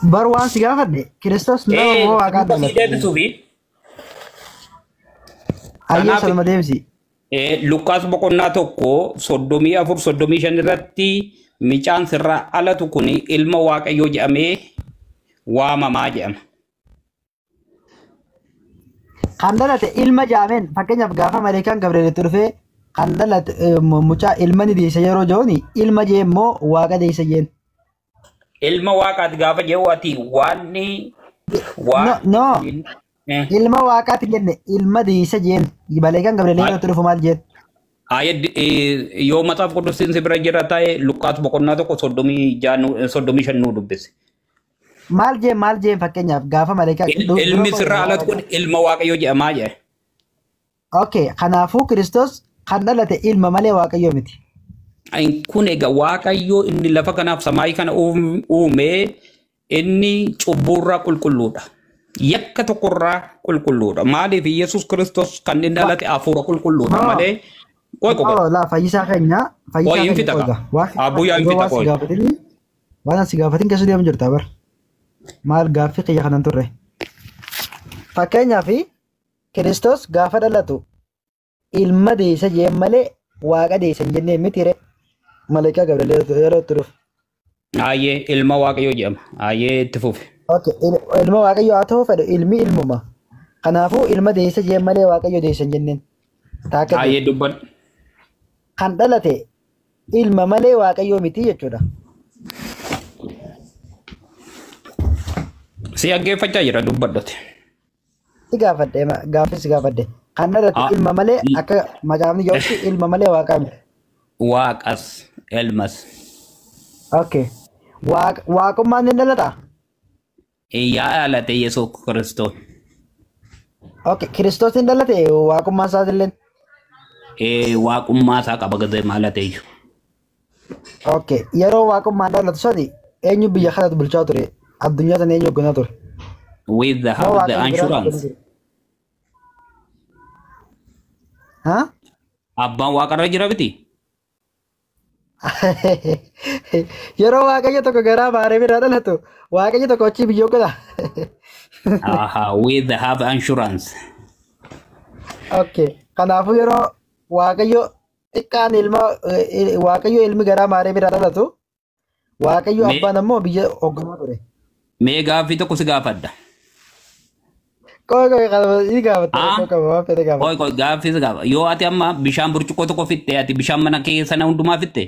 Barwaan si gaafadhe Kiristoos nama moo waaqaa dhalate? Ayyo salma deebisi. Lukaas boqonnaa tokko 34 irratti micaan sirraa alatu kuni ilma waaqayyoo jedhamee waamamaa jedhama. Kan dhalate ilma jaameen fakkeenyaaf gaafa Maleekaan Gabri'eelitti dhufee kan dhalate mucaa ilma ni deessa yeroo jedhuni ilma jee immoo waaqa deessa jeen. Ilma waaqaati gaafa jedhu ati waanni No. Ilma waaqaati jenne ilma deessa jeen. Maleekaan Gabri'eelitti dhufu maal jeen? Yoo matsaaf quddusiin si bira jira ta'e Lukaas boqonnaa tokko 35 nuu dubbise. Maal jeen fakkeenyaaf gaafa Maleekaan ilmi sirraa alatu kun ilma waaqayyoo jedhamaa jedhe. Okay, kanaafuu Kiristoos kan dhalate ilma malee waaqayyoo miti. Kun egaa waaqayyoo inni lafa kanaaf samaayii kana uume inni cubburraa qulqulluudha. Yakka tokkorraa qulqulluudha. Maaliif Yesuus Kiristoos kan inni dhalate hafuura qulqulluudha malee. La fayyisaa keenya waan si gaafatin keessa deemu jirta bar. Maal gaaffii kiyya kanan turre. Fakkeenyaaf Kiristoos gaafa dhalatu ilma deessa jeen malee waaqa deessa hin jennee miti re. Maleekaa Gabri'eel yeroo itti dhufu. Ayyee ilma waaqayyoo jedhama. Ayyee itti fufi. Okay, ilma waaqayyoo haa ta'u fedhu ilmi ilmuma. Kanaafuu ilma deessa jeen malee waaqayyoo deessa hin jenneen. Ayyee dubban. Kan dhalate ilma malee waaqayyoo miti jechuudha. Si dhaggeeffachaa jira dubbaddote. Si gaafadhe gaaffii si gaafadhe. Kan dhalate ilma malee akka macaafni jedhutti ilma malee waaqaa miti. Waaqas ilmas. Okay. Waaqummaan ni dhalataa? Yaa dhalate Yesuus Kiristoos. Okay, Kiristoos ni dhalate waaqummaan isaas illee. Waaqummaa isaa qaba gazee maalate iyyuu. Okay, yeroo waaqummaan dhalatu sani eenyu biyya kanatti bulchaa ture? Addunyaa sana eenyu hoogganaa ture? With the insurance. Huh? Abbaan waaqarra jira biti? Yeroo waaqayyo tokko garaa baaree bira dhalatu waaqayyo tokko achi biyya hoogganaa. With the insurance. Okay, kanaafuu yeroo waaqayyo xiqqaan waaqayyo ilmi garaa baaree bira dhalatu waaqayyo abbaan ammoo biyya hoogganaa ture. Mee gaaffii tokko si gaafadha. Koi gaaffii si gaafa. Yoo ati amma bishaan burcuqqoo tokko fitte ati bishaan mana keessa sana hundumaa fitte.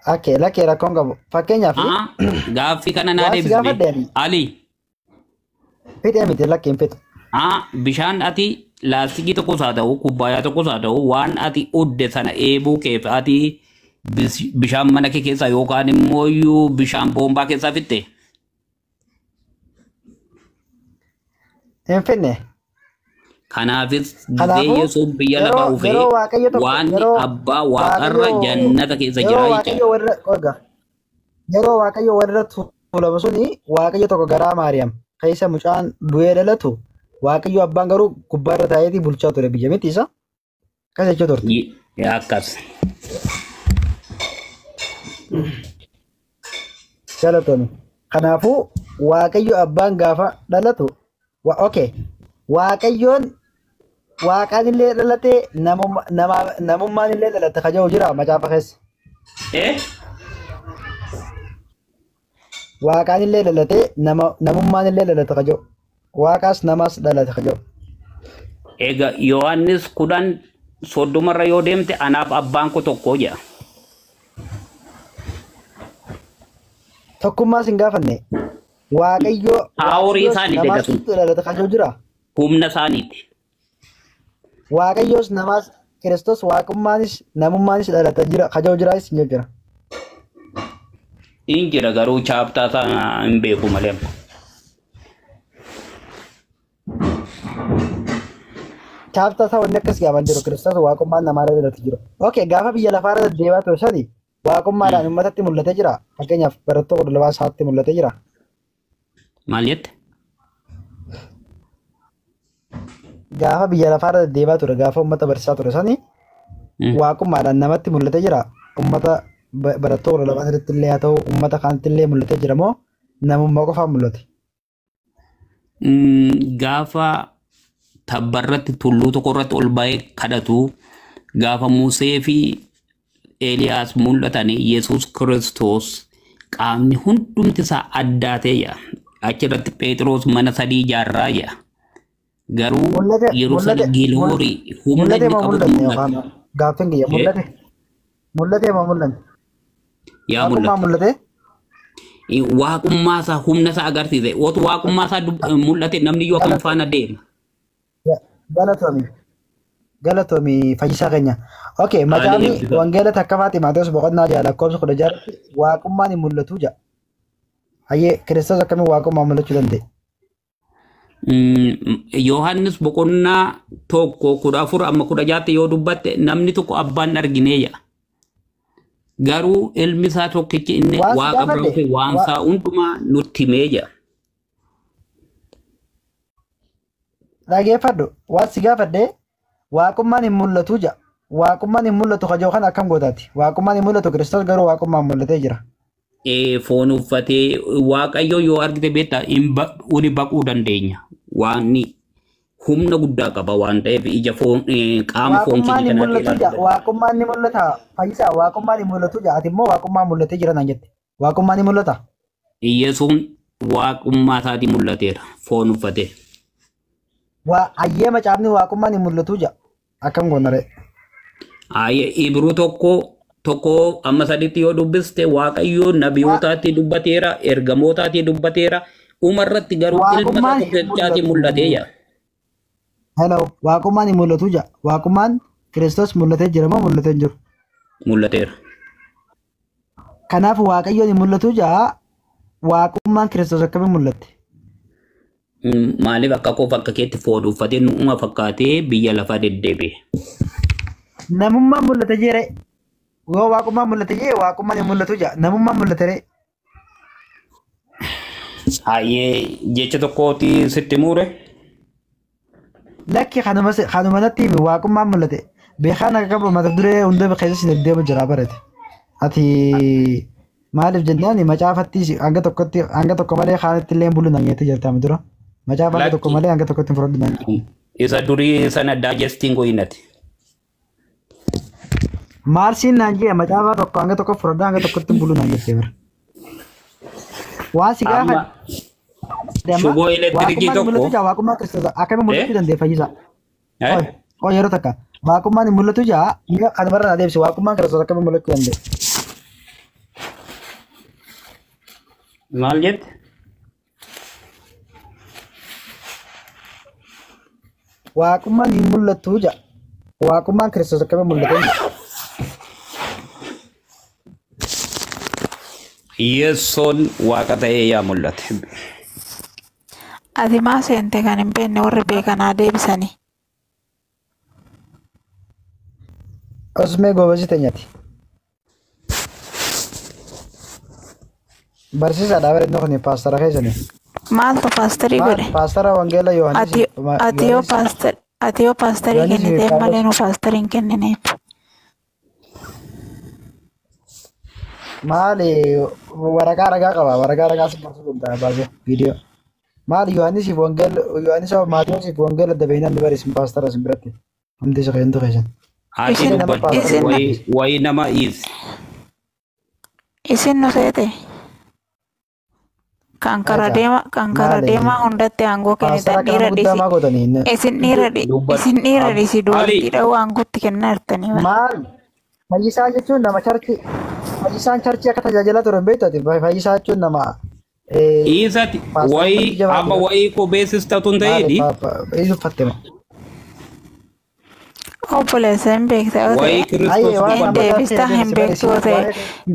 Okay, lakkee rakkoon qabu. Fakkeenyaaf. Gaaffii kana naa deebisne. Ali. Fixee miti lakkeen fitu. Bishaan ati laastikii tokkos haa ta'u kubbaayyaa tokkos haa ta'u waan ati udde sana eebuu keef ati bishaan mana kee keessaa yookaan immoo bishaan boombaa keessaa fitte. Hin finne. Kanaafis gisee Yesuus biyya lafaa dhufee waan abbaa waaqarra jannata keessa jira jechuudha. Yeroo waaqayyo warra tuulamu suni waaqayyo tokko garaa Maariyaam keessa mucaan bu'ee dhalatu waaqayyo abbaan garuu gubbaarra taa'eetii bulchaa ture biyya miti isa. Akkas jechuu turte. Akkas. Galatoomii. Kanaafuu waaqayyo abbaan gaafa dhalatu okay. Waaqayyoon waaqaan illee dhalatee namummaan illee dhalate kaja'u jira macaafa keessa. Waaqaan illee dhalatee namummaan illee dhalate kaja'u. Waaqaas namaas dhalate kaja'u. Egaa Yohaannis 10:30 yoo deemte anaaf abbaan koo tokko jedha. Tokkummaas hin gaafanne. Waaqayyo Haaworii isaanii deeggarsu. Dhalate kaja'u jira. Humna isaaniiti. Waaqayyoos namaas Kiristoos waaqummaanis namummaanis dhalate jira kaja'u jiraas hin jira. Hin jira garuu chaaptaa sana hin beeku malee. Chaaptaa isaa wanni akkas gaafa jiru Kiristoos waaqummaan namaa dhalate jiru. Okay, gaafa biyya lafaarra deemaa ture sani waaqummaadhaan uummatatti mul'atee jira. Fakkeenyaaf barattoota qulqulluu isaatti mul'atee jira. Maal jette? Gaafa biyya lafaarra deemaa ture gaafa uummata barsiisaa ture sani waaqummaadhaan namatti mul'atee jira. Uummata barattoota lamaan irratti illee haa ta'u uummata kaanitti illee mul'atee jira moo namummaa qofaan mul'ate? Gaafa tabbarratti tulluu tokko irratti ol ba'ee kadhatu gaafa Musee fi Eeliyaas mul'atanii Yesuus Kiristoos qaamni hundumti isaa addaatee achirratti Phexros mana 3 ijaarraa garuu yeroo sana giloorii humna inni qabu mul'ate. Gaaffin kiyya mul'ate? Mul'ate moo mul'anne? Yaa mul'ate? Waaqummaa isaa humna isaa agarsiise. Otu waaqummaa isaa mul'ate namni yoo kan faana deema. Galatoomii fayyisaa keenya. Okay, macaafni wangeela takkafaati Maatewos boqonnaa 6 lakkoofsa 16 waaqummaan hin mul'atu jedha. Hayyee Kiristoos akkamiin waaqummaan mul'achuu danda'e? Yohaannis boqonnaa 1:14-16 yoo dubbatte namni tokko abbaan argineeyya. Garuu ilmi isaa tokkichi inni waaqa biraa fi waan isaa hundumaa nutti himee jedha. Dhageeffadhu waan si gaafadhee waaqummaan hin mul'atu jedha. Waaqummaan hin mul'atu kajoo kan akkam gootaati. Waaqummaan hin mul'atu Kiristoos garuu waaqummaan mul'atee jira. Foon uffatee waaqayyo yoo argite beektaa uni baquu dandeenya. Waanni humna guddaa qaba waan ta'eef ija foon qaama foon keenya kanaa ilaaludha. Waaqummaan ni mul'ata. Fayyisaa waaqummaan ni mul'atu jedha. Ati immoo waaqummaan mul'atee jira naan jette. Waaqummaan ni mul'ata. Yesuun waaqummaa isaatii mul'ateera foon uffatee. Hayyee macaafni waaqummaan ni mul'atu jedha. Akkam goonaree. Hayyee Ibruu tokko amma 3 yoo dubbiste waaqayyo nabiyootaatti dubbateera ergamootaatti dubbateera umarratti garuu ilma isaa tokkichaatti mul'atee jira. Hello waaqummaan hin mul'atu jedha. Waaqummaan Kiristoos mul'atee jira moo mul'atee hin jiru? Mul'ateera. Kanaaf waaqayyoon hin mul'atu jedha. Waaqummaan Kiristoos akkamiin mul'atte? Maaliif akka koo akka keetti foon uffatee nuuma fakkaatee biyya lafaa deddeebi'e. Namummaan mul'ate jire. Yoo waaqummaan mul'ate jee waaqummaan hin mul'atu jedha. Namummaan mul'ate ree. Hayyee jecha tokkooti sitti muure. Lakki kanuma natti himi waaqummaan mul'ate. Beekaan akka qabu mata duree hunda keessa si deddeema jira barate. Ati maaliif jennaan macaafatti hanga tokko malee kaanitti illee bulu na nyaate jirtama dura. Macaafa hanga tokko malee hanga tokkotti hin fudhadhu naan. Isa durii sana daajestiin goyinati. Maarsiin naan jee macaafa tokko hanga tokko fudhadhu hanga tokkotti hin bulu naan jettee bira. Waan si gaafa. Shuboo elektirikii tokko. Waaqummaa Kiristoos akkamiin mul'achuu dandeenya fayyisaa? Yeroo takka waaqummaan hin mul'atu jaa kan barra na deebise waaqummaan Kiristoos akkamiin mul'achuu dandeenya? Maal jette? Waaqummaan hin mul'atu jaa waaqummaan Kiristoos akkamiin mul'atu? Yesoon waaqa ta'ee yaa mul'ate. Ati maa seente kan hin beekne warri beekanaa deebisanii. Osmee goobasite nyaati. Barsiisaadhaa bareednoo kun paastara keessanii. Maaltu paastarii godhe? Paastara wangeela Yohaannis. Ati yoo paastarii kennitee malee nu paastarii hin kennineef. Maali waraqaa ragaa qaba waraqaa ragaa si barsiisuu danda'a baasee viidiyoo. Maali Yohaannisiif wangeela Yohaannisa Maatiyoosiif wangeela dabeeyinaan ni barsiisan paastara isin biratti. Hamti isa keentu keessan. Wayi nama is. Isin nu seete. Kan kara deemaa hundatti aangoo kennitan dhiira dhisi. Isin dhiira dhisi dubartiidha waanguutti kennaa jirtanii. Maali? Fayyisaa jechuun nama charchi. Fayyisaan charchi akka tajaajila turan beektati. Fayyisaa jechuun nama. Isati wayi amma wayi ko beeksista tun ta'eedhi. Isu fattema. Obboleessa hin beekte hin deebista hin beektu ta'e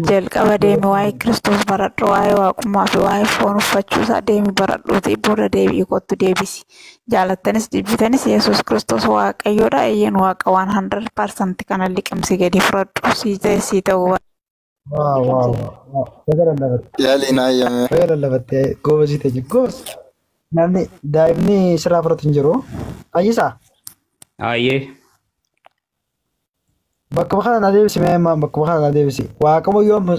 jalqaba deemi waa'ee Kiristoos baradhu waa'ee waaqummaa fi waa'ee foon uffachuusaa deemi baradhuuti booda deebi'i kottu deebisi. Jaalattanis jibbitanis Yesuus Kiristoos waaqayyoodha eeyyeen waaqa 100% kana liqimsi gadi fudhadhu sii ta'uu. Yaaliin hayyame. Fayyaa lallabattee goobasite goos. Namni daa'imni sirraa fudhatu hin jiru. Fayyisaa. Hayyee. Bakka bakka na deebisi mee amma bakka bakka na deebisi. Waaqamo yoom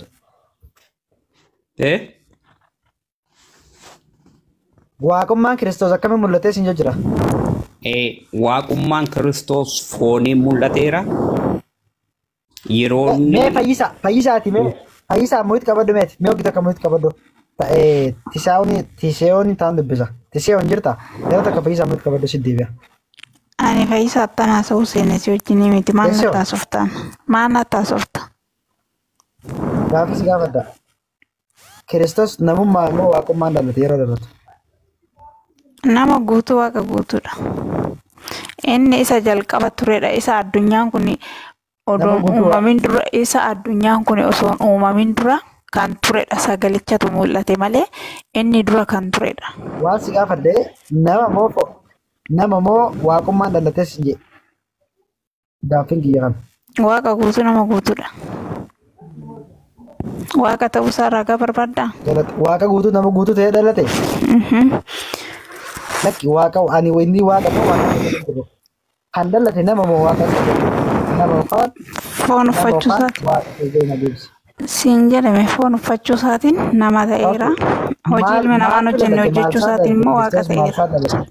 Eh? waaqummaan Kiristoos akkamiin mul'atee siin jira? Waaqummaan Kiristoos fooniin mul'ateera. Yeroo inni Mee fayyisaati mee fayyisaa mo'itti qabaddu meeti mee oggita akka mo'itti qabaddu. Tiseewwan ta'an dubbisa. Tiseewwan jirta yeroo takka fayyisaa mo'itti qabaddu si deebi'a. Ani Fayyisaa Attanaa Sa'uu Seenesii wajjin miti maal na taasiftaan? Maal na taasifta? Gaafis gaafadda. Kiristoos namummaa moo waaqummaan dhalate yeroo dhalatu? Nama guutuu waaqa guutuudha. Inni isa jalqaba turedha. Isa addunyaan kun odoon uumamin dura isa addunyaan kun osoon uumamin dura kan turedha. Sagalichatu mul'ate malee inni dura kan turedha. Waan si gaafadde nama moo waaqummaan dhalates jee gaaffiin kiyya kana. Waaqa guutuu nama guutuudha. Waaqa ta'uusaa ragaa barbaaddaa? Waaqa guutuu nama guutuu ta'ee dhalate? Lakki waaqa ani inni waaqa ta'u waaqa kan dhalate nama moo waaqa nama foon uffachuu isaatiin siin jedhame foon uffachuu isaatiin nama ta'eera. Hojii ilma namaan hojjenne hojjechuu isaatiin immoo waaqa ta'eera.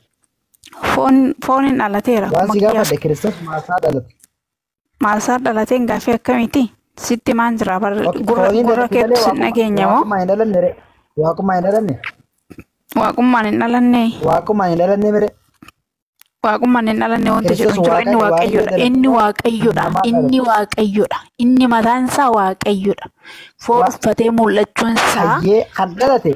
Fooniin dhalateera. Waan si gaafadde Kiristoos maalsaa dhalate? Maalsaa dhalateen gaaffii akkamiiti? Sitti maan jira gurra keetti sin dhageenya moo? Waaqummaa hin dhalanne? Waaqummaan hin dhalanne. Waaqummaan hin dhalanne mire? Waaqummaan hin dhalanne wanti jedhu jiru inni waaqayyoodha. Inni waaqayyoodha. Inni waaqayyoodha. Inni mataan isaa waaqayyoodha. Foon uffatee mul'achuun isaa. Hayyee kan dhalate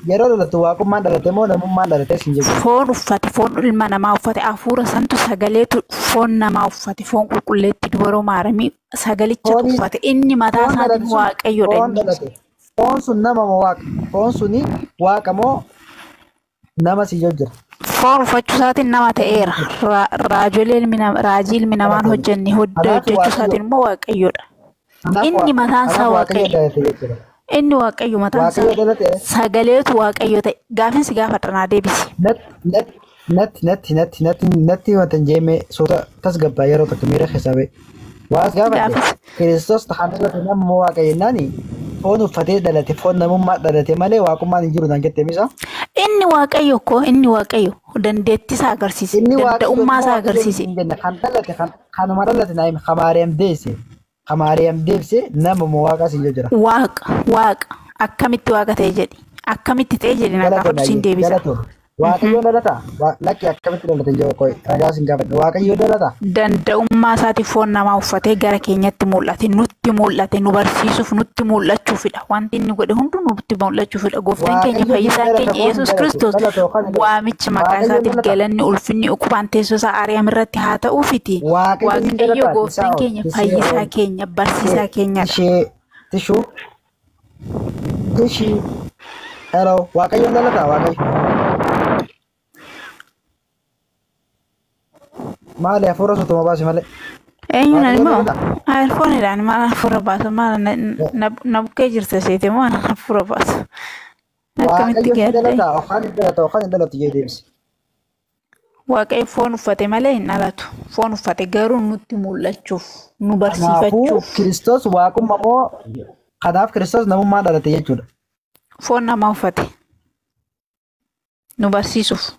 yeroo dhalatu waaqummaan dhalate moo namummaan dhalate sin jedhu? Foon uffate foon ilma namaa uffate hafuura santu sagaleetu foon namaa uffate foon qulqulleetti dubaroo maaramii sagalicha uffate inni mataa isaatiin waaqayyoodha. Foon sun nama moo waaqa? Foon suni waaqa moo nama si jira? Foon uffachuu isaatiin nama ta'eera. Raajii ilmi namaan hojjenne hojjechuu isaatiin immoo waaqayyoodha. Inni mataan isaa waaqayyo. Inni waaqayyo mataan isaa sagaleetu waaqayyo ta'e. Gaafin si gaafadhanaa deebisi. Natti wanta hin jeemee soota tasgabbaa yeroo takka miira keessaa ba'e. Waas gaafadhe Kiristoos tahanirratti nama moo waaqa jennaani foon uffatee dhalate foon namummaa dhalate malee waaqummaan hin jiru naan jettee misa? Inni waaqayyo koo inni waaqayyo dandeettii isaa agarsiise danda'ummaa isaa agarsiise. Kan dhalate kanuma dhalate naa hima Kamaariyaam deebise nama moo waaqa siin jira? Waaqa akkamitti waaqa ta'e jedhi akkamitti ta'e jedhi na gaafadhu siin deebisa. Waaqayyo dhalata lakki akkamitti dhalate jedhu qoy ragaa siin gaafadha. Waaqayyo dhalata? Danda'ummaa isaatiif foon namaa uffatee gara keenyatti mul'ate nutti mul'ate nu barsiisuuf nutti mul'achuufidha. Wanti inni godhe hundi nutti mul'achuufidha. Gooftaan keenya fayyisaan keenya Yesuus Kiristoos waamicha maqaa isaatiif galanni ulfinni ukubaan teessoo isaa Ariyaam irratti haa ta'uufiti. Waaqayyo gooftaan keenya fayyisaa keenya barsiisaa keenyadha. Tishii. Hello, waaqayyo dhalata waaqayyo. Maali hafuura sutuma baasi malee? Eenyuun immoo ayirfoonidhaan maal hafuura baasa maal na bukkee jirta seete maal hafuura baasa? Akkamitti gaadde? Waaqni dhalatu jee deebisi. Waaqayyo foon uffate malee hin dhalatu. Foon uffate garuu nutti mul'achuuf nu barsiifachuuf. Kiristoos waaqummaa moo kanaaf Kiristoos namummaa dhalate jechuudha. Foon namaa uffate nu barsiisuuf.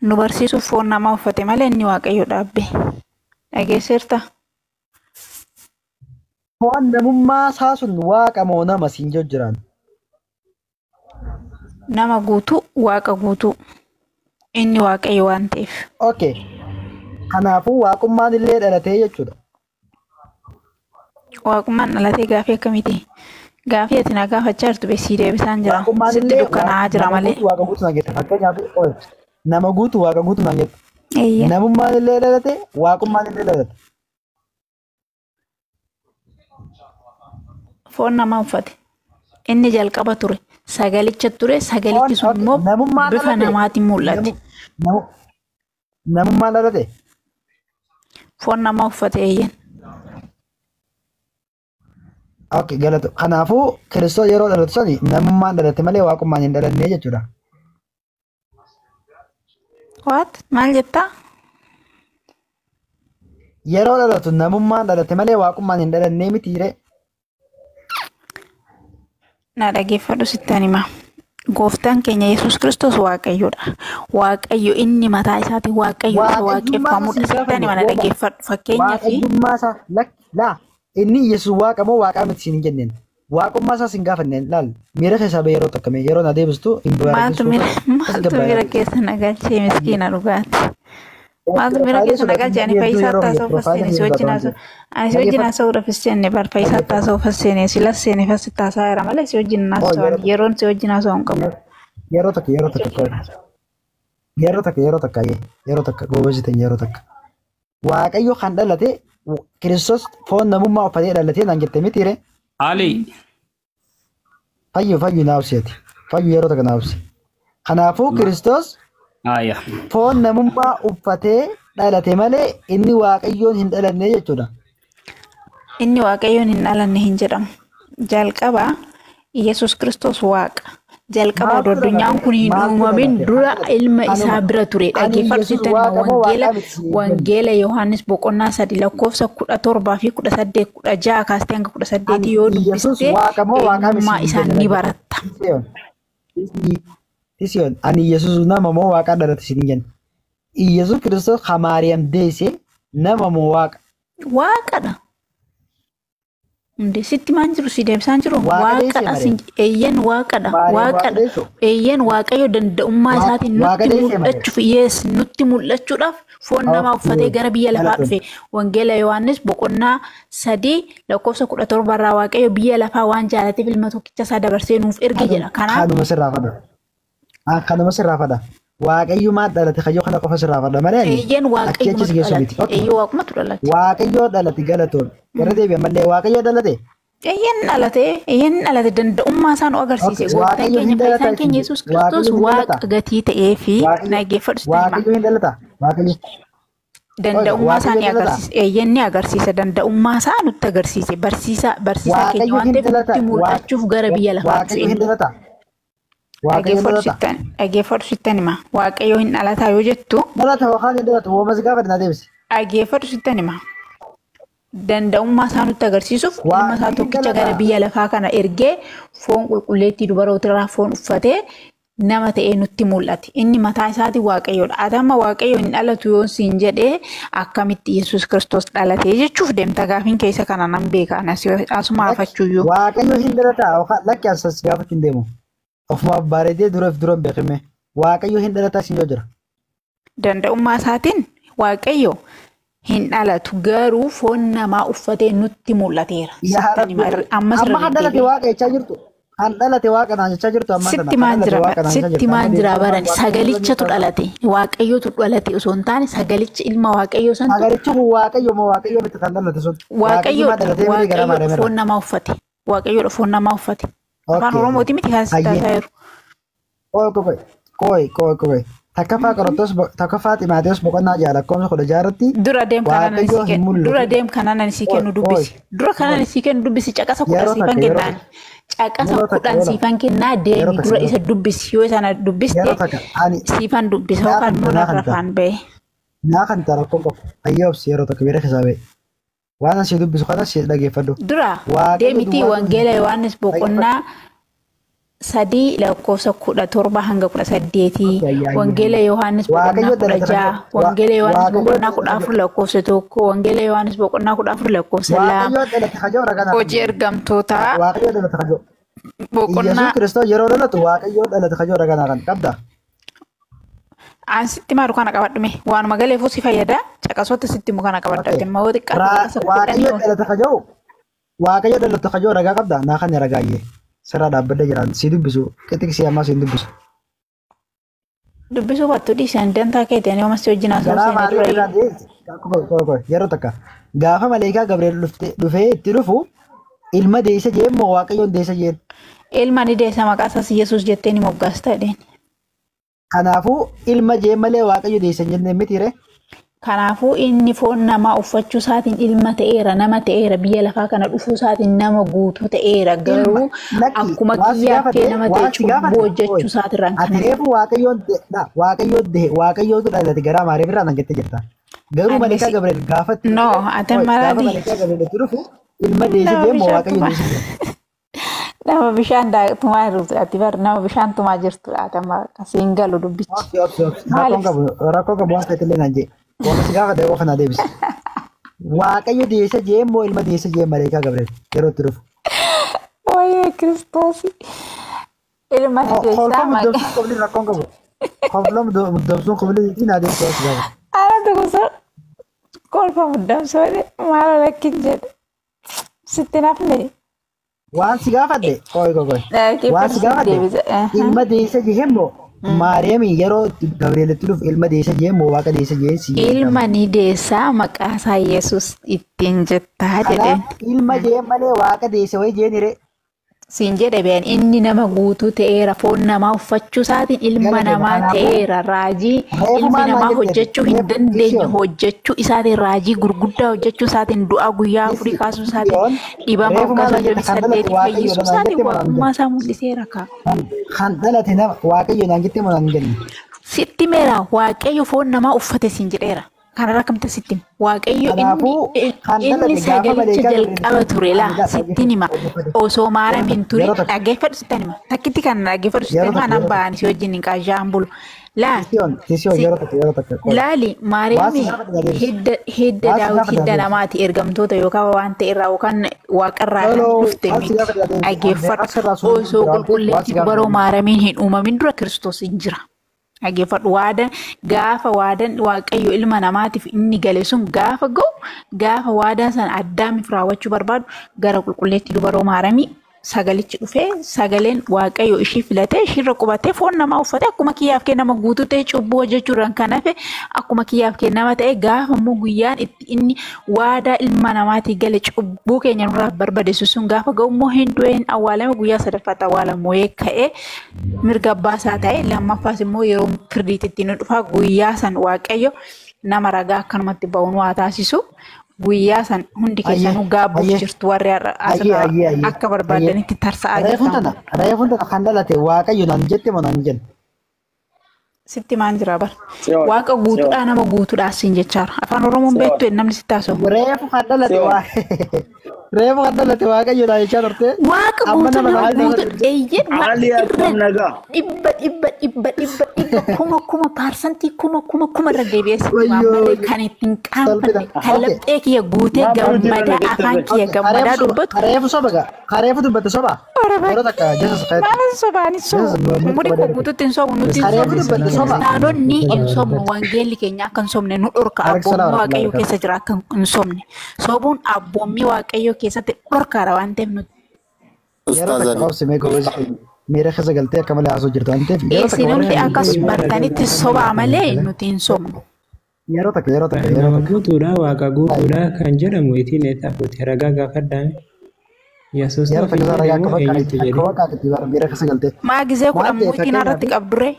Nu barsiisuuf foon namaa uffate malee inni waaqayyo dhaabbe. Dhageesseerta? Foon namummaa isaa sun waaqa moo nama siin jiraan? Nama guutuu waaqa guutuu. Inni waaqayyo waan ta'eef. Okay. Kanaafuu waaqummaan illee dhalatee jechuudha. Waaqummaan dhalatee gaafii akkamiiti? Gaafii ati na gaafachaa jirtu beeksii deebisaan jira. Sitti dukkanaa jira malee. Waaqa guutuu naan jette. Fakkeenyaaf nama guutuu waaqa guutuu naan jette. Namummaan illee dhalate waaqummaan illee dhalate. Foon namaa uffate. Inni jalqaba ture. Sagalicha ture. Sagalichi sun immoo bifa namaatiin mul'ate. Namummaan dhalate. Foon namaa uffate eeyyan. Okay, galatu. Kanaafuu Kiristoos yeroo dhalatu sani namummaan dhalate malee waaqummaan hin dhalanne jechuudha. What? Maal jettaa? Yeroo dhalatu namummaan dhalate malee waaqummaan hin dhalannee mitiire. Na dhaggeeffadhu sittaan hima. Gooftaan keenya Yesuus Kiristoos Waaqayyoodha. Waaqayyo inni mataa isaatiin Waaqayyo isa waaqeffamudha. Sittaan hima na dhaggeeffadhu. Fakkeenyaaf Waaqayyummaa isaa laa inni Yesuus waaqa moo waaqaa miti siin hin jenneen. Waaqummaa isaa siin gaafanneen laal miira keessaa ba'e yeroo takkamee yeroo na deebistu hin maaltu miira keessa nagalchee miskiina dhugaati. Maaltu miira keessa nagalchee ani fayyisaa taasoo fasseenee si wajjin haasa'uu rafis jenne bar fayyisaa taasoo fasseenee silas seenee fassi taasaa jira malee si wajjin haasa'u yeroon si wajjin haasa'u hin qabu. Yeroo takka goobasitan yeroo takka. Waaqayyo kan dhalate Kiristoos foon namummaa uffatee dhalatee naan jettee mitiire. Ali. Fayyu naabseeti. Fayyu yeroo takka naabse. Kanaafuu Kiristoos Aya. foon namummaa uffatee dhalate malee inni waaqayyoon hin dhalanne jechuudha. Inni waaqayyoon hin dhalanne hin jedhamu. Jalqaba Yesuus Kiristoos waaqa. Jalqaba odoo addunyaan kun hin uumamin dura ilma isaa bira ture. Dhaggeeffadhu sittan wangeela Yohaannis boqonnaa 3 lakkoofsa 17 fi 18 16 kaastee hanga 18 yoo dubbiste eenyummaa isaa ni baratta. Tisiyoon ani Yesuus nama moo waaqa dhalate siin jenna. Yesuus Kiristoos ha Maariyaam deesse nama moo waaqa? Waaqadha. Sitti maan jiru si deebisaan jiru waaqadha eeyyen waaqadha waaqadha eeyyen waaqayyo danda'ummaa isaatiin nutti mul'achuudhaaf foon namaa uffatee gara biyya lafaa dhufe wangeela Yohaannis boqonnaa 3 lakkoofsa 17 irraa waaqayyo biyya lafaa waan jaalateef ilma tokkicha isaa dabarsee nuuf erge jedha. Kanuma sirraa fada. Waaqayyo maa dhalate kayyoo kana qofa sirraa fada malee eeyyen waaqumatu dhalate. Waaqayyo dhalate galatoon. Gara deebi'an mallee waaqayyo dhalate. Eeyyen dhalate danda'ummaa isaa nu agarsiise. Gooftaan keenya fayyisaan keenya Yesuus Kiristoos waaqa gatii ta'ee fi dhaggeeffadhu Waaqayyo hin dhalata. Waaqayyo. Danda'ummaa isaa ni agarsiise. Eeyyen ni agarsiisa. Danda'ummaa isaa nutti agarsiise. Barsiisaa keenya waan ta'eef nutti mul'achuuf gara biyya lafaa dhufe. Dhaggeeffadhu sittan hima. Waaqayyo hin dhalataa yoo jettu. Dhalata waan hin dhalatu woomas gaafa na deebise. Dhaggeeffadhu sittan hima. Danda'ummaa isaa nutti agarsiisuuf ilma isaa tokkicha gara biyya lafaa kana ergee foon qulqulleettii dubarootirraa foon uffatee nama ta'ee nutti mul'ate. Inni mataa isaatiin Waaqayyoodha. Adama Waaqayyo hin dhalatu yoo siin jedhee akkamitti Yesuus Kiristoos dhalatee jechuuf deemta gaafiin keessa kana nan beekan asuma hafachuuyyuu. Waaqayyo hin dhalataa lakki asas gaafachuu hin deemu. Ofuma bareedee dura beekame. Waaqayyo hin dhalataa siin jira. Danda'ummaa isaatiin Waaqayyo hin dhalatu garuu foon namaa uffatee nutti mul'ateera. Amma kan dhalate waaqa jechaa jirtu. Kan dhalate waaqa naan jechaa jirtu amma kana. Sitti maan jira barani sagalichatu dhalate Waaqayyotu dhalate osoo hin taane sagalicha ilma Waaqayyoo santu. Sagalichi kun Waaqayyo moo Waaqayyo miti kan dhalate sun. Waaqayyo foon namaa uffate. Waaqayyoodha foon namaa uffate. Afaan Oromooti miti kan sitti taasisaa jiru. Takkaffaa Qorontos takkaffaa Ximaateos boqonnaa lakkoofsa 16 dura deem kanaan isii kennu dubbisi. Dura kanaan isii kennu dubbisi caqasa 10 siifan kennaan. Caqasa 10 siifan kennaa deemi dura isa dubbisi yoo sana dubbiste siifan dubbisa yookaan mana rafaan ba'e. Naa kan tarakkoon qofa ayyoobsi yeroo tokko bira keessaa ba'e. Waan asii dubbisu kana si dhaggeeffadhu. Dura deemitii wangeela Yohaannis boqonnaa 3 lakkoofsa 17 hanga 18 wangeela Yohaannis boqonnaa 16 wangeela Yohaannis boqonnaa 14 lakkoofsa 1 wangeela Yohaannis boqonnaa 14 lakkoofsa 2 hojii ergamtootaa boqonnaa Yesuus Kiristoos yeroo dhalatu Waaqayyo dhalate kajoo raganaa kan qabda. Ansitti maalu kana qabadhume waanuma galeefuu si fayyada caqasoota sitti mu kana qabadhu dhimma yoo xiqqaate Waaqayyo dhalate kajoo ragaa qabda naa kan ragaayyee. Sera dhaabbadda jiran si dubbisu qixxiksi ammaa si dubbisu. Dubbisu battu dhiisan dantaa keetii ani oomas wajjin haasa'u yeroo takka gaafa maleekaa Gabriel dhufee itti dhufu ilma deessa jeen moo Waaqayyoon deessa jeen? Ilma ni deessa maqaa isaas Yesuus jettee ni moggaasta jedheen. Kanaafuu ilma jeen malee Waaqayyo deessa jennee mitiire? Kanaafuu inni foon namaa uffachuu isaatiin ilma ta'eera, nama ta'eera, biyya lafaa kana dhufuu isaatiin nama guutuu ta'eera. Garuu akkuma kiyyaa kee nama ta'e cubbuu hojjechuu isaatirraan kana. Ati waaqayyootu dhalate garaa Maariyaam irraa nangattee jirta. Garuu Maleekaa Gabriel gaafatti. No, ati maraati. Maleekaa Gabriel itti dhufu ilma deesse deemu waaqayyo deesse. Nama bishaan tumaa jirtu ati bar nama bishaan tumaa jirtu atama kasiin galu dubbichi. Rakkoo qabu waan ta'etillee naan jee. Waan si gaafa ta'e kana deebis. Waaqayyo deesse jeemoo ilma deesse jee Maleekaa Gabriel yeroo itti dhufu. Waayee Kiristoos. Ilma deessaa maqaa. Rakkoon qabu. Kolfa muddamsuun kobiliitiin adeemsa as gaafa. Ara tokko kolfa muddamsuu maal rakkin jedhe. Sitti nafne. Waan si gaafadhe waan si gaafadhe ilma deessa jeemmoo Maariyaam yeroo Gabrielitti dhufu ilma deessa jeemmoo waaqa deessa jeessi. Ilma ni deessaa maqaa isaa Yesuus ittiin jettaa jedheen. Ilma jee malee waaqa deessa wayii jeenire. Siin jedhe been inni nama guutuu ta'eera foon namaa uffachuu isaatiin ilma namaa ta'eera raajii ilmi namaa hojjechuu hin dandeenye hojjechuu isaatiin raajii gurguddaa hojjechuu isaatiin du'a guyyaa afurii kaasuu isaatiin dhibama waggaa 38 fayyisuu isaatiin waaqummaa isaa mul'iseera kaa. Kan dhalate nama waaqayyo naan jettee moo naan jenne? Sitti meera waaqayyo foon namaa uffate siin jedheera. Kanarraa kamta sitti waaqayyo inni sagalicha jalqaba ture laa sitti nima osoo Maariyaam hin ture dhaggeeffadhu sitti nima takkitti kan dhaggeeffadhu sitti nima nan ba'an si wajjin hin qaajaan bulu laali Maariyaam hidda daawit hidda namaati ergamtoota yookaan waan ta'e irraa yookaan waaqarraa kan dhufte dhaggeeffadhu osoo qulqulleetti dubaroo Maariyaamiin hin uumamin dura Kiristoos hin jira. Dhaggeeffadhu waadan gaafa waadan waaqayyo ilma namaatiif inni gale sun gaafa ga'u gaafa waadaa sana addaamiif raawwachuu barbaadu gara qulqulleetti dubaroo Maariyaamii sagalichi dhufee sagaleen waaqayyo ishii filatee ishiirra qubatee foon namaa uffatee akkuma kiyyaaf kee nama guutuu ta'e cubbuu hojjechuudhaan kan hafe akkuma kiyyaaf kee nama ta'e gaafa immoo guyyaan itti inni waadaa ilma namaatii gale cubbuu keenya nurraa barbadeessu sun gaafa ga'u immoo hin du'een awwaalame guyyaa sadaffaatti awwaalamoo ka'ee mirga abbaa isaa ta'e lammaffaas immoo yeroo firdiitti nu dhufa guyyaa san waaqayyo nama ragaa akkanumatti ba'uun waa taasisu. Guyyaa san hundi keessanuu gaabbuuf jirtu warri akka barbaadanitti tarsa'aa jirtan. Reefuun tana kan dhalate waaqayyo naan jette moo naan jenne? Sitti maan jira bar? Waaqa guutuudhaa nama guutuudhaas siin jechaara. Afaan Oromoon beektu namni sitti haasa'u. Reefu kan dhalate waaqayyo naan jechaa turte. Waaqa guutuu nama guutuu eeyyee kuma paarsantii kuma irra deebi'ees maammalee kan ittiin qaanfanne kan laphee kiyya guutee gammadaa afaan kiyya gammadaa dubbatu. Kareefu dubbate soba. Yeroo takka jeesas qayyadu. Maalan sobaanis sobu. Umurii koo guutuutti hin sobu nuti hin sobu. Kiristaanonni hin sobnu wangeelli keenya akka hin sobne nu dhorka abboommii waaqayyo keessa jira akka hin sobne. Sobuun abboommii waaqayyo keessatti dhorkaadha waan ta'eef nuti. Yeroo takka obsimee gosa miira keessa galtee akka malee haasoo jirtu waan ta'eef. Isin hundi akkas bartanitti sobaa malee nuti hin sobnu. Yeroo takka. Guutuudha waaqa guutuudha kan jedhamu itiin eettafuuti ragaa gaafadhaame. Yesuus maa gisee kudhan muutiin irratti qabdure.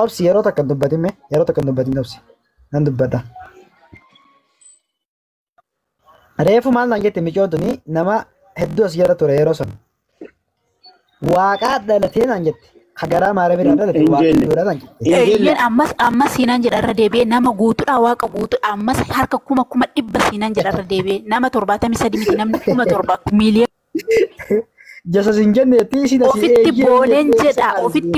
Obsi yeroo takka dubbatime yeroo takka dubbatin obsi nan dubbadha. Reefu maal naan jette micoon tuni nama hedduu as jala ture yeroo sana. Waaqaa dhalatee naan jette. Hagaraa Maariyaam dhalate waaqaa naan jette. Ammas siinaan jedha irra deebi'ee nama guutuudha waaqa guutuudha ammas harka kuma 100 siinaan jedha irra deebi'ee nama 73 miti namni 7 miiliyoona. Jasa siin jenneetti sida ofitti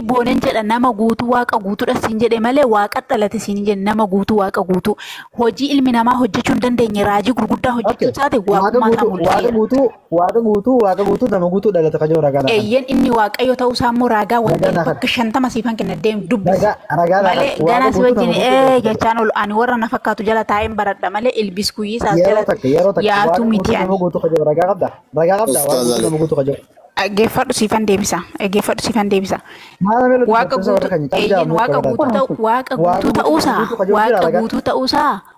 boonen jedha nama guutuu waaqa guutuudha siin jedhe malee waaqa dhalate siin jedhe nama guutuu waaqa guutuu hojii ilmi namaa hojjechuu hin dandeenye raajii gurguddaa hojjechuu isaati waaqummaa isaa mul'iseera. Waaqa guutuu nama guutuu dhalate kan jiru ragaa. Eeyyen inni waaqayyo ta'uu isaa immoo ragaa wanta bakka 50 siifan kenna deemu dubbisa. Malee ganaa si wajjin jechaan ol ani warra na fakkaatu jala taa'een baradha malee ilbis kuyyii isaas jala yaatu miti ani. Ragaa qabda nama guutuu kan jiru. Geeffadhu siifan deebisa.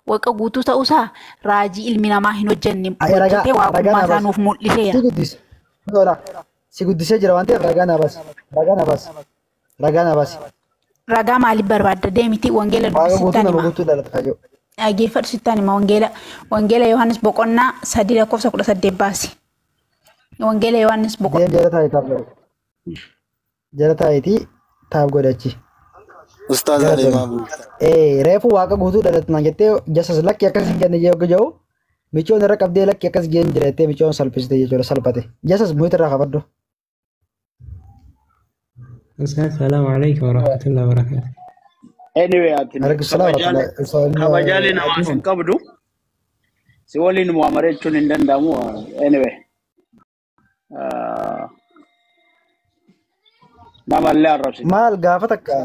Waaqa guutuu ta'uusaa raajii ilmi namaa hin hojjenne hojjetee waaqummaa isaa nuuf mul'iseera. Si guddisee jira waan ta'eef ragaa na baasi. ragaa maaliif barbaadda deemiti wangeela Waaqa guutuu dubbisittaan nama hima. guutuu dhalata kaayyo. Dhaggeeffadhu sittaan hima wangeela Yohaannis boqonnaa 3:18 baasi. Wangeela Yohaannis Deem jala taa'ee taaf godhe. Jala taa'eetii taaf godhachi. Ustaaz Ali Galatoomi. Mahmoud. Reefu waaqa guutuu dhalatna jettee jasas lakki akkas hin jenne yoo gaja'u michoon irra qabdee lakki akkas jeen jireettee michoon salphiste jechuudha salphate. Jasas muyita irraa qabaddu. Assalamu alaikum warahmatullahi wabarakatuh. Anyway, ati Alaikum salaam wa rahmatullahi. kabajali nama sin qabdu si waliin muamarechuun hin danda'amu. Anyway, namallee arrabsite. Maal gaafa takka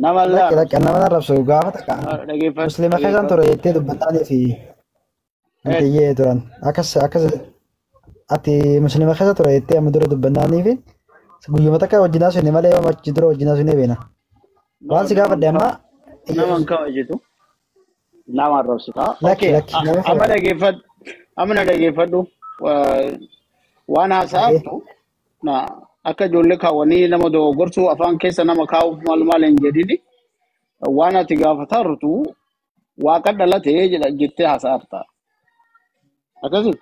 Namallee lakki lakki nama arrabsu gaafa takka dhaggeeffadhu. muslima keessan ture jettee dubbataanii fi antiyyee turan akkas ati muslima keessa ture jettee amma dura dubbataanii fi guyyuma takka wajjinaa sunni malee yoo achi dura wajjinaa sunni beena. Waan si gaafadhe amma Nama hin kabajitu. Nama arrabsita. lakki Okay, lakki nama amma fedha. dhaggeeffadhu. Amma na dhaggeeffadhu. Waan haasa'aftu na akka ijoollee kaawwanii nama doggorsuu afaan keessa nama kaa'uuf maal hin jedhini. Waan ati gaafatartu waaqa dhalatee jedha jettee haasa'afta. Akkasii.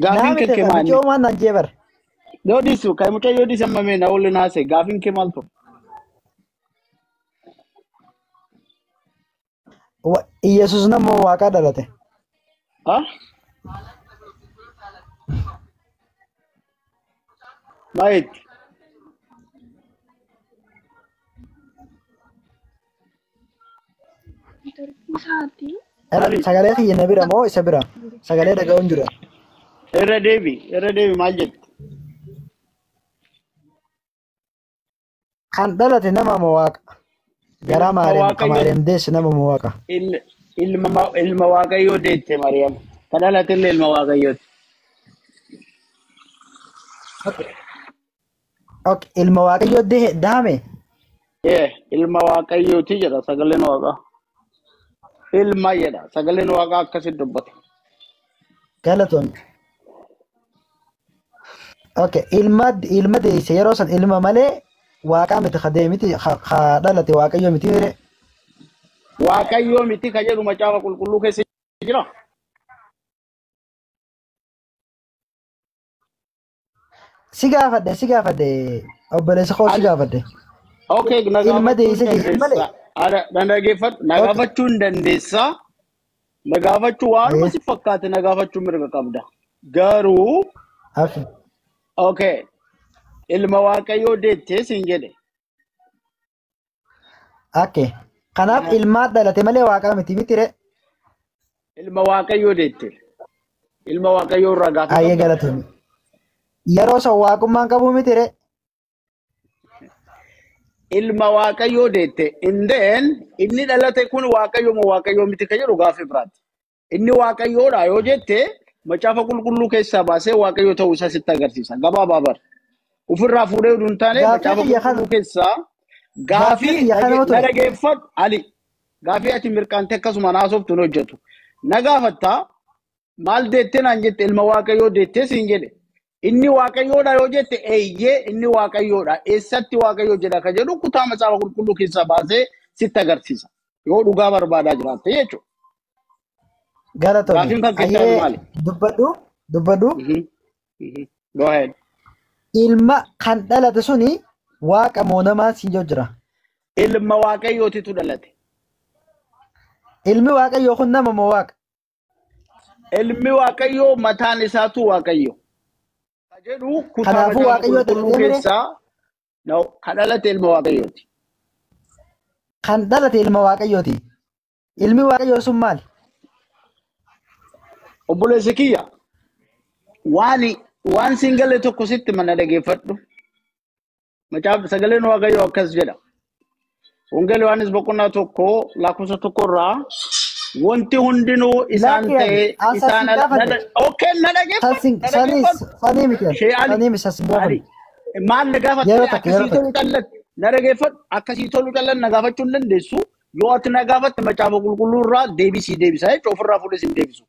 Gaafiin Naami kee ta'e maali? michoo waan naan jee bara. Yoo dhiisu kan mucaa yoo dhiisu amma mee na oolli naase gaafiin kee maal ture? Iyesus nama waaqaa dhalate. Ha? Maayiti. Sagalee kiyya na bira moo isa bira? Sagalee dhaga'uun jira. Irra deebi maal jetti? Kan dhalate nama moo waaqa? Garaa Maariyaam kan Maariyaam deesse nama moo waaqa? Ilma Waaqayyoo deette Maariyaam. Kan dhalate illee ilma Waaqayyooti. Okay, ilma waaqayyoo daame. Ilma Waaqayyooti jedha sagaleen Waaqaa. Ilma jedha sagaleen Waaqaa akkasitti dubbata. Galatoon. Okay, ilma deesse yeroo san ilma malee waaqaa miti kadee miti ka dhalate waaqayyoo miti mere. Waaqayyoo miti ka jedhu macaafa qulqulluu keessa jira. Si gaafadhe obboleessa koo si gaafadhe. Okay, Ilma deesse jedhe malee. na gaafachuu hin dandeessaa. Na gaafachuu waanuma si fakkaate na gaafachuu mirga qabda. Garuu Hafi. okay, ilma Waaqayyoo deettee siin jedhe. Okay. Kanaaf ilmaa dhalate malee waaqaa miti mitire. Ilma Waaqayyoo deette. Ilma Waaqayyoo irraa Ayyee gaafata. galatoon. Yeroo san waaqummaan qabu mitire. Ilma Waaqayyoo deette. Indeen inni dhalate kun Waaqayyoo moo Waaqayyoo miti ka jedhu gaaffii biraati. Inni Waaqayyoodha yoo jette macaafa qulqulluu keessaa baasee Waaqayyoo ta'uu isaa sitti agarsiisa. Gabaabaa bara. Ofirraa fuudhee oduu hin taane Gaaffii macaafa biyya kana- qulqulluu keessaa Gaaffii biyya kana na ture. dhageeffadhu Ali. Gaaffii ati mirqaantee akkasuma naasoftu hin hojjetu. Na gaafattaa maal deettee naan jette ilma Waaqayyoo deettee siin jedhe. Inni Waaqayyoodha yoo jette eeyyee inni Waaqayyoodha. Eessatti Waaqayyoo jedha ka jedhu kutaa macaafa qulqulluu keessaa baasee sitti agarsiisa. Yoo dhugaa barbaadaa jiraatte jechuudha. Galatoon. Gaafiin kan keessaa Ayyee maali? dubbadhu. Go ahead. Ilma kan dhalate suni waaqa moo namaa siin jira. Ilma Waaqayyootitu dhalate. Ilmi waaqayyoo kun nama moo waaqa? Ilmi Waaqayyoo mataan isaatu Waaqayyo. Ka jedhu kutaa Kanaafuu macaafa Waaqayyoo qulqulluu dhalatee keessaa ka dhalate ilma Waaqayyooti. Kan dhalate ilma waaqayyooti. Ilmi waaqayyoo sun maali? Obboleessi kiyya waan singalee tokko sitti mana dhageeffadhu. Macaafa sagaleen Waaqayyoo akkas jedha. Wangeela Yohaannis boqonnaa tokko lakkoofsa tokkorraa wanti hundinuu isaan ta'e isaan okay na dhageeffadhu. Sanii miti. Shee Ali. Sanii miti sassi Ali. Maal na Yeroo gaafatte takka, akkasii yeroo toluu callat na dhageeffadhu akkasii toluu callat na gaafachuu hin dandeessu yoo ati na gaafatte macaafa qulqulluu irraa deebisii deebisa jechuudha ofirraa fuudhee siin deebisu.